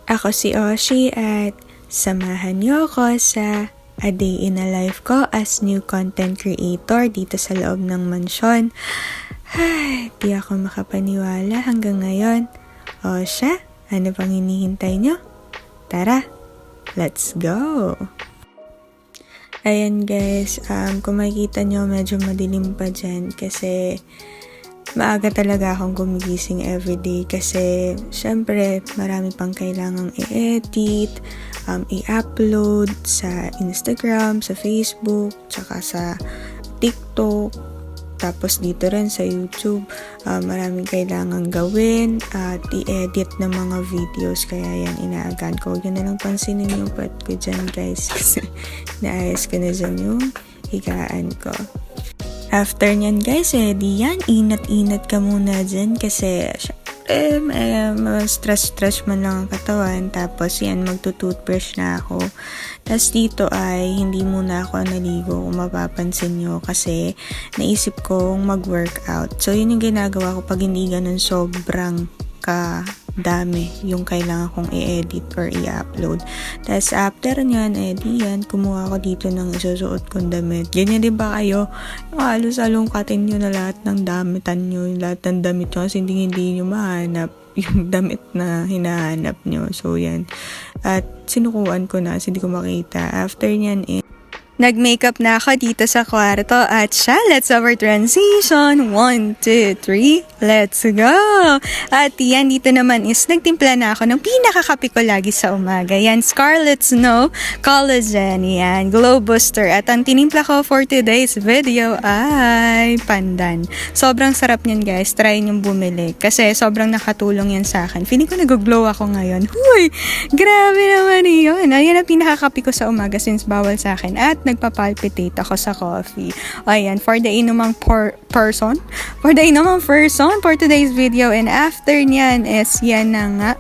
Ako si Oshi at samahan niyo ako sa A Day in a Life ko as new content creator dito sa loob ng mansyon. Ay, di ako makapaniwala hanggang ngayon. O siya, ano pang hinihintay niyo? Tara, let's go! Ayan guys, kung makikita nyo medyo madilim pa dyan kasi maaga talaga akong gumigising everyday kasi syempre marami pang kailangang i-edit, i-upload sa Instagram, sa Facebook, tsaka sa TikTok, tapos dito rin sa YouTube. Maraming kailangang gawin at i-edit ng mga videos kaya yan inaagan ko. Huwag na lang pansinin yung part ko dyan guys kasi naayos ko na dyan yung higaan ko. After nyan guys, di yan, inat-inat ka muna dyan kasi stress man lang ang katawan. Tapos yan, magto-toothbrush na ako. Tapos dito ay hindi muna ako naligo kung mapapansin nyo kasi naisip kong mag-workout. So yun yung ginagawa ko pag hindi ganun sobrang kadami yung kailangan kong i-edit or i-upload. Tapos after nyan, di yan, kumuha ko dito ng isusuot kong damit. Ganyan din ba kayo? Yung halos alungkatin nyo na lahat ng damitan nyo, lahat ng damit nyo kasi hindi nyo mahanap yung damit na hinahanap nyo. So yan. At sinukuan ko na kasi hindi ko makita. After nyan nag-makeup na ako dito sa kwarto at siya, let's our transition. 1, 2, 3, let's go! At yan, dito naman is nagtimpla na ako ng pinakakape ko lagi sa umaga. Yan, Scarlet Snow Collagen. Yan, Glow Booster. At ang tinimpla ko for today's video ay pandan. Sobrang sarap niyan guys. Try niyong bumili. Kasi sobrang nakatulong yan sa akin. Feeling ko nag-glow ako ngayon. Huy! Grabe naman yun. Ayan ang pinakakape ko sa umaga since bawal sa akin. At nagpapalpitate ako sa coffee. Ayan, for the inumang person for today's video. And after nyan is yan na nga.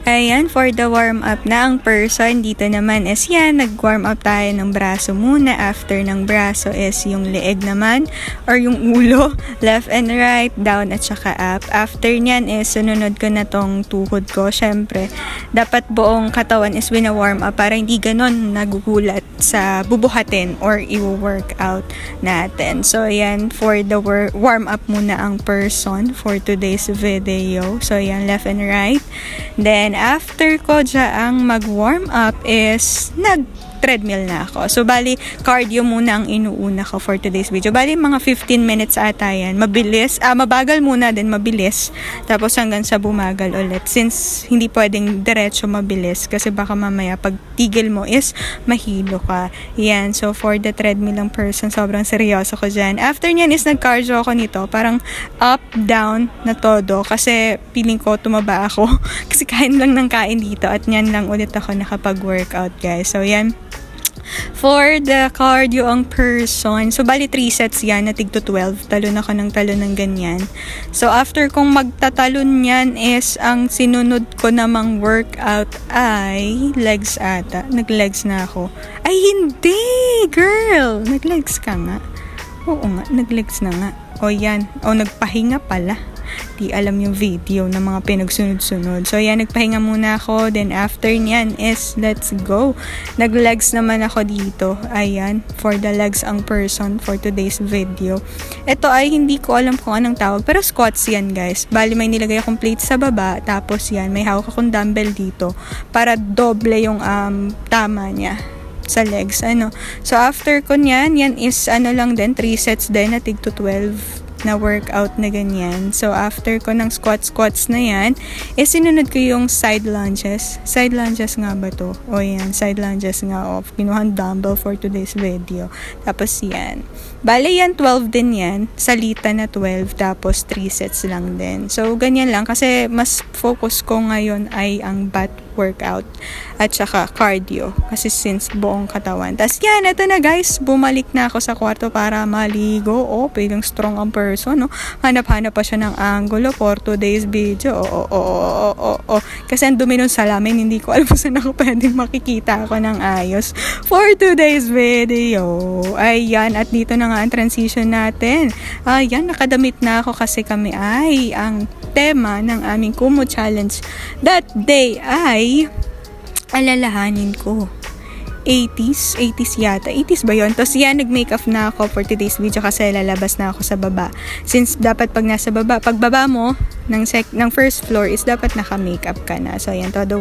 Ayan, for the warm up na ang person, dito naman is yan, nag-warm up tayo ng braso muna. After ng braso is yung leeg naman, or yung ulo, left and right, down at saka up. After nyan is sununod ko na tong tuhod ko. Syempre, dapat buong katawan is wina-warm up para hindi ganon nagugulat sa bubuhatin or i-workout natin. So, ayan, for the warm up muna ang person for today's video. So, ayan, left and right. Then, after ko dyaang mag-warm up is nag-treadmill na ako. So, bali, cardio muna ang inuuna ko for today's video. Bali, mga 15 minutes ata yan. Mabilis. Mabagal muna din, mabilis. Tapos hanggang sa bumagal ulit. Since hindi pwedeng diretso mabilis kasi baka mamaya pag tigil mo is mahilo ka. Yan. So, for the treadmill ang person, sobrang seryoso ko dyan. After nyan is nag-cardio ako nito. Parang up, down na todo. Kasi feeling ko tumaba ako. Kasi kain lang ng kain dito. At nyan lang ulit ako nakapag-workout guys. So, yan. For the cardio ang person, so bali 3 sets yan na tig to 12. Talon ako ng talon ng ganyan. So after kong magtatalon yan is ang sinunod ko namang workout ay legs ata. Nag-legs na ako. Ay hindi! Girl! Nag-legs ka nga. Oo nga, nag-legs na nga. O yan. O nagpahinga pala. Di alam yung video ng mga pinagsunod-sunod. So, yan, nagpahinga muna ako. Then, after nyan is, let's go. Nag-legs naman ako dito. Ayan, for the legs ang person for today's video. Ito ay hindi ko alam kung anong tawag. Pero squats yan, guys. Bali, may nilagay akong plate sa baba. Tapos, yan, may hawak akong dumbbell dito. Para doble yung tama niya sa legs. So, after ko nyan, yan is, lang din, 3 sets din na tig to 12 na workout na ganyan. So, after ko ng squats na yan, sinunod ko yung side lunges. Side lunges nga ba to? O yan, side lunges nga. Kinuhan dumbbell for today's video. Tapos yan. Bale yan, 12 din yan. Salita na 12. Tapos 3 sets lang din. So, ganyan lang. Kasi mas focus ko ngayon ay ang butt workout at saka cardio. Kasi since buong katawan. Tapos yan, ito na guys. Bumalik na ako sa kwarto para maligo. Pilang strong ang person. Hanap-hanap pa siya ng angulo for today's video. Kasi ang dumi nun salamin. Hindi ko alam saan ako pwedeng makikita ako ng ayos for today's video. Ayan, at dito na nga ang transition natin. Ayan, nakadamit na ako kasi kami ay ang tema ng aming Kumu Challenge that day ay alalahanin ko 80s yata. 80s ba yun? Tapos yan, nag-makeup na ako for today's video kasi lalabas na ako sa baba. Since dapat pag nasa baba, pag baba mo ng first floor is dapat naka-makeup ka na. So yan, todo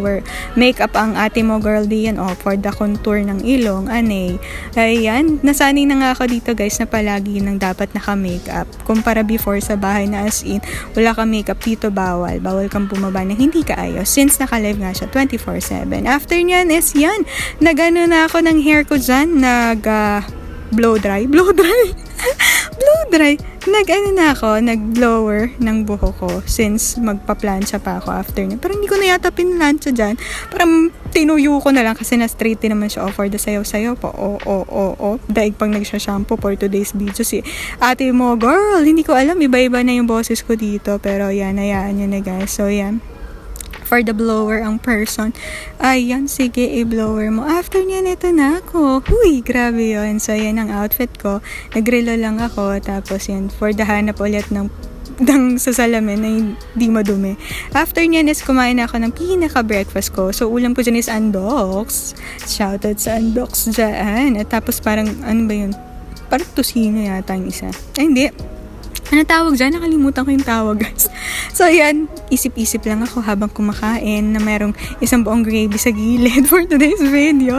makeup ang ate mo girl diyan. Oh, for the contour ng ilong, anay. Ayan, nasanay na nga ako dito guys na palagi nang dapat naka-makeup. Kumpara before sa bahay na as in, wala ka makeup dito, bawal. Bawal kang bumaba na hindi ka ayos. Since naka-live nga siya 24/7. After nyan is yan, nagano na ako ng hair ko dyan, blow dry. Nag-blower ng buho ko since magpa-plancha pa ako after niya. Pero hindi ko na yata pinlancha dyan. Parang tinuyo ko na lang kasi na-straight din naman siya for the sayaw-sayaw po. Daig pang nagsha-shampoo for today's video. Si ate mo, girl, hindi ko alam. Iba-iba na yung boses ko dito. Pero yan, hayaan nyo na guys. So yan. For the blower ang person. Ayan, sige, i-blower mo. After niyan, ito na ako. Huy, grabe yun. So, yan ang outfit ko. Nagrelo lang ako. Tapos, yan, for the hanap ulit ng sa salamin na hindi madumi. After niyan is kumain ako ng pinaka-breakfast ko. So, ulam ko dyan is Andox. Shoutout sa Andox dyan. At tapos parang, ano ba yun? Parang tusino yata yung isa. Ay, hindi. Ano tawag dyan? Nakalimutan ko yung tawag, guys. So, yan. Isip-isip lang ako habang kumakain na merong isang buong gravy sa gilid for today's video.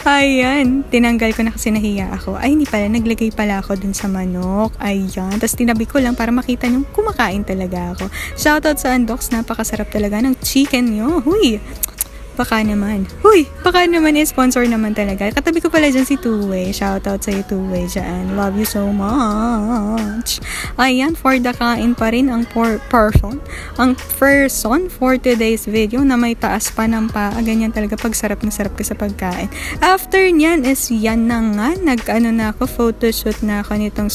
Ayan. Tinanggal ko na kasi nahiya ako. Ay, hindi pala. Naglagay pala ako dun sa manok. Ayan. Tapos tinabi ko lang para makita nyo kumakain talaga ako. Shoutout sa Andox. Napakasarap talaga ng chicken nyo. Huy! Baka naman. Sponsor naman talaga. Katabi ko pala dyan si Two-Way. Shoutout sa'yo, Two-Way, dyan. Love you so much. Ayan, for the kain pa rin ang person. Ang person for today's video na may taas pa ng paa. Ganyan talaga pag sarap na sarap ka sa pagkain. After nyan is yan na nga. Photoshoot na ako nitong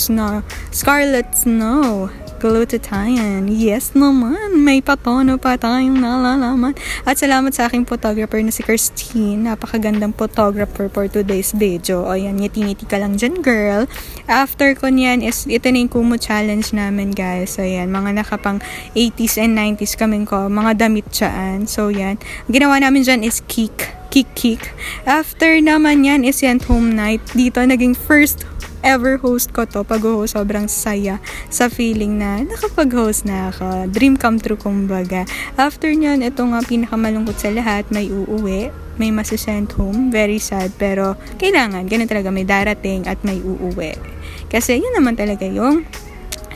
Scarlet Snow. Glutathione. Yes naman. May patono pa tayong nalalaman. At salamat sa aking photographer na si Christine. Napakagandang photographer for today's video. O yan, ngiti-ngiti ka lang dyan, girl. After ko niyan is, ito na yung Kumu Challenge namin, guys. So yan, mga nakapang 80s and 90s kaming ko. Mga damit dyan. So yan. Ginawa namin dyan is kick. After naman yan is yan home night. Dito, naging first ever host ko to. Pag-host, sobrang saya sa feeling na nakapag-host na ako. Dream come true, kumbaga. After nyan, ito nga pinakamalungkot sa lahat, may uuwi, may masasend home. Very sad, pero kailangan, ganun talaga, may darating at may uuwi. Kasi yun naman talaga yung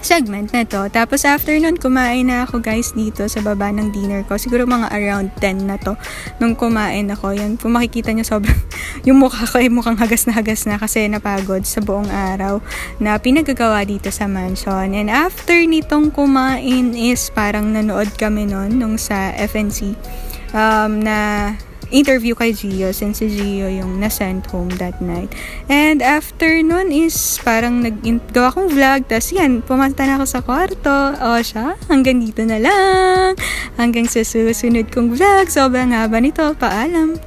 segment na to. Tapos after nun, kumain na ako guys dito sa baba ng dinner ko. Siguro mga around 10 na to nung kumain ako. Yan, kung makikita nyo sobrang yung mukha ko ay mukhang hagas na kasi napagod sa buong araw na pinagagawa dito sa mansion. And after nitong kumain is parang nanood kami nung sa FNC na interview kay Gio since si Gio yung na-sent home that night. And after nun is parang gawa kong vlog. Tas yan, pumunta na ako sa kwarto. O siya, hanggang dito na lang. Hanggang sa susunod kong vlog. Sobrang haba nito. Paalam.